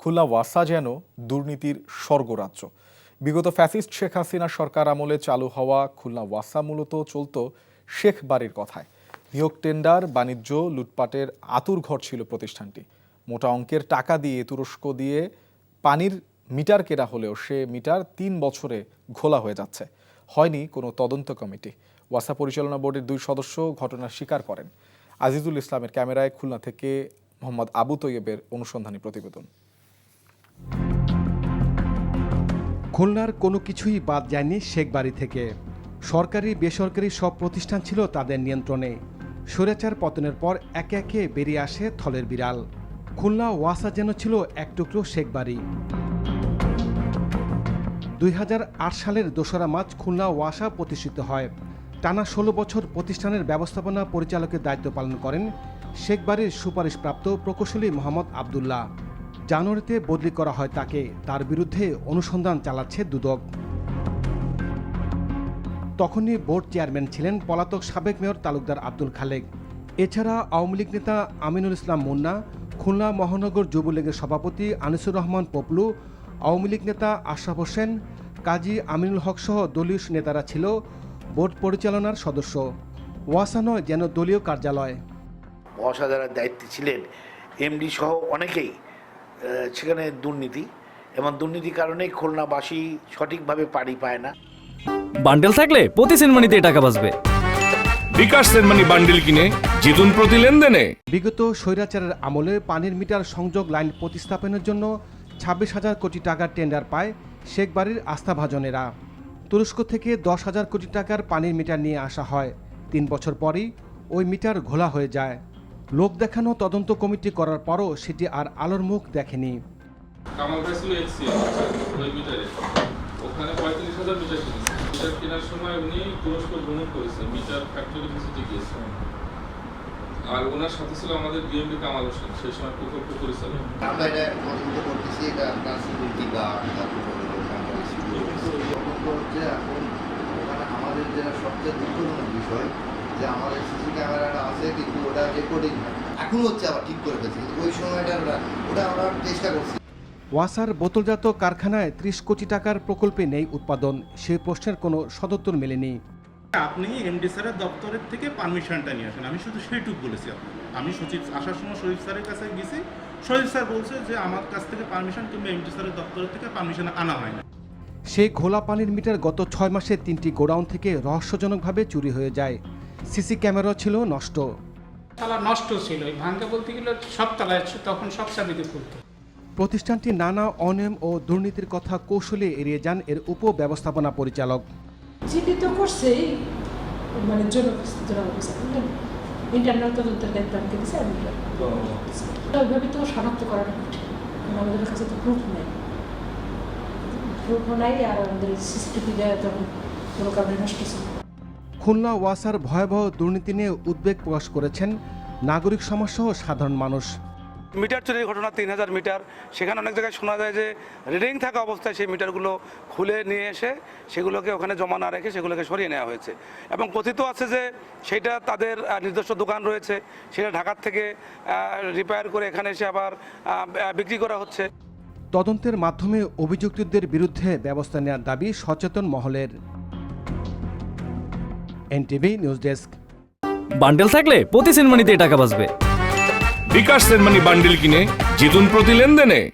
খুলনা ওয়াসা যেন দুর্নীতির স্বর্গরাজ্য। বিগত ফ্যাসিস্ট শেখ হাসিনা সরকার আমলে চালু হওয়া খুলনা ওয়াসা মূলত চলত শেখ বাড়ির কথায়। নিয়োগ টেন্ডার, বাণিজ্য, লুটপাটের আঁতুড়ঘর ছিল প্রতিষ্ঠানটি। মোটা অঙ্কের টাকা দিয়ে তুরস্ক দিয়ে পানির মিটার কেনা হলেও সে মিটার ৩ বছরে ঘোলা হয়ে যাচ্ছে। হয়নি কোনো তদন্ত কমিটি। ওয়াসা পরিচালনা বোর্ডের ২ সদস্য ঘটনা স্বীকার করেন। আজিজুল ইসলামের ক্যামেরায় খুলনা থেকে মোহাম্মদ আবু তৈয়বের অনুসন্ধানী প্রতিবেদন। খুলনার কোনো কিছুই বাদ যায়নি শেখ বাড়ি থেকে। সরকারি বেসরকারি সব প্রতিষ্ঠান ছিল তাদের নিয়ন্ত্রণে। স্বৈরাচার পতনের পর একে একে বেরিয়ে আসে থলের বিড়াল। খুলনা ওয়াসা যেন ছিল এক টুকরো শেখ বাড়ি। ২০০৮ সালের ২রা মার্চ খুলনা ওয়াসা প্রতিষ্ঠিত হয়। টানা ১৬ বছর প্রতিষ্ঠানের ব্যবস্থাপনা পরিচালকের দায়িত্ব পালন করেন শেখ বাড়ির সুপারিশপ্রাপ্ত প্রকৌশলী মোহাম্মদ আবদুল্লাহ। জানুয়ারিতে বদলি করা হয় তাকে। তার বিরুদ্ধে অনুসন্ধান চালাচ্ছে দুদক। তখনই বোর্ড চেয়ারম্যান ছিলেন পলাতক সাবেক মেয়র তালুকদার আব্দুল খালেক। এছাড়া আওয়ামী লীগ নেতা আমিনুল ইসলাম মুন্না, খুলনা মহানগর যুবলীগের সভাপতি আনিসুর রহমান পপলু, আওয়ামী লীগ নেতা আশরাফ হোসেন, কাজী আমিনুল হক সহ দলীয় নেতারা ছিল বোর্ড পরিচালনার সদস্য। ওয়াসা নয় যেন দলীয় কার্যালয়। ওয়াসা যারা দায়িত্বে ছিলেন, এমডি সহ অনেকেই সেখানে দুর্নীতি, এবং দুর্নীতির কারণেই খুলনাবাসী সঠিকভাবে পাড়ি পায় না। বান্ডেল থাকলে প্রতি সেনমানিতে টাকা বাঁচবে। বিকাশ সেনমানি বান্ডেল কিনে জিতুন প্রতি লেনদেনে। বিগত স্বৈরাচারের আমলে পানির মিটার সংযোগ লাইন প্রতিস্থাপনের জন্য ২৬,০০০ কোটি টাকার টেন্ডার পায় শেখ বাড়ির আস্থাভাজনেরা। তুরস্ক থেকে ১০,০০০ কোটি টাকার পানির মিটার নিয়ে আসা হয়। ৩ বছর পরই ওই মিটার ঘোলা হয়ে যায়। লোক দেখানো তদন্ত কমিটি করার পরও সেটি আর আলোর মুখ দেখেনি। কামাল ভাই ছিল ওই মিটারে, ওখানে ৩৫,০০০ মিটার কিনেছে। মিটার কেনার সময় উনি তুরস্ক ভ্রমণ করেছে, মিটার ফ্যাক্টরি ভিজিটে গিয়েছে। আর ওনার সাথে ছিল আমাদের বিএমপি কামাল হোসেন, সেই সময় প্রকল্প পরিচালক। আমরা এটা পছন্দ করতেছি, এটা আপনার সিকিউরিটি গার্ড হচ্ছে। এখন ওখানে আমাদের যেটা সবচেয়ে দুঃখজনক বিষয় যে আমাদের সিসি ক্যামেরাটা আছে, কিন্তু ওটা রেকর্ডিং হয়। এখন হচ্ছে আবার ঠিক করে ফেলছি, ওই সময়টা ওটা আমরা চেষ্টা করছি। ওয়াসার বোতলজাত কারখানায় ৩০ কোটি টাকার প্রকল্পে নেই উৎপাদন। সেই প্রশ্নের কোনো সদুত্তর মেলেনি। আপনি এমডি স্যারের দপ্তরের থেকে পারমিশনটা নিয়ে আসেন, আমি শুধু সেইটুকু বলেছি। আমি সচিব আসার সময় শরীফ স্যারের কাছে গেছি, শরীফ স্যার বলছে যে আমার কাছ থেকে পারমিশন কিংবা এমডি স্যারের দপ্তরের থেকে পারমিশন আনা হয় না। সেই ঘোলা পানির মিটার গত ৬ মাসে ৩টি গোডাউন থেকে রহস্যজনকভাবে চুরি হয়ে যায়। সিসি ক্যামেরা ছিল নষ্ট। তালা নষ্ট ছিল, ভাঙ্গা বলতে গেলে সব তালায় তখন সব চাবিতে খুলতো। প্রতিষ্ঠানটি নানা অনিয়ম ও দুর্নীতির কথা কৌশলে এড়িয়ে যান এর উপব্যবস্থাপনা পরিচালক। জিডি তো করছেই, মানে ইন্টারনাল তদন্তের দায়িত্ব আমাকে দিচ্ছে। আমি ওইভাবে তো শনাক্ত করাটা কঠিন, আমাদের কাছে তো প্রুফ নেই। প্রুফও নাই, আর আমাদের সিসিটিভি দেওয়া তখন কোনো কারণে নষ্ট ছিল। খুলনা ওয়াসার ভয়াবহ দুর্নীতি নিয়ে উদ্বেগ প্রকাশ করেছেন নাগরিক সমাজসহ সাধারণ মানুষ। মিটার চুরির ঘটনা ৩,০০০ মিটার, সেখানে অনেক জায়গায় শোনা যায় যে রিডিং থাকা অবস্থায় সেই মিটারগুলো খুলে নিয়ে এসে সেগুলোকে ওখানে জমা না রেখে সেগুলোকে সরিয়ে নেওয়া হয়েছে, এবং কথিত আছে যে সেটা তাদের নিজস্ব দোকান রয়েছে, সেটা ঢাকার থেকে রিপেয়ার করে এখানে এসে আবার বিক্রি করা হচ্ছে। তদন্তের মাধ্যমে অভিযুক্তদের বিরুদ্ধে ব্যবস্থা নেওয়ার দাবি সচেতন মহলের। NTV news desk. বান্ডেল থাকলে প্রতি সেনমানিতে টাকা বাঁচবে। বিকাশ সেনমানি বান্ডেল কিনে জিতুন প্রতি লেনদেনে।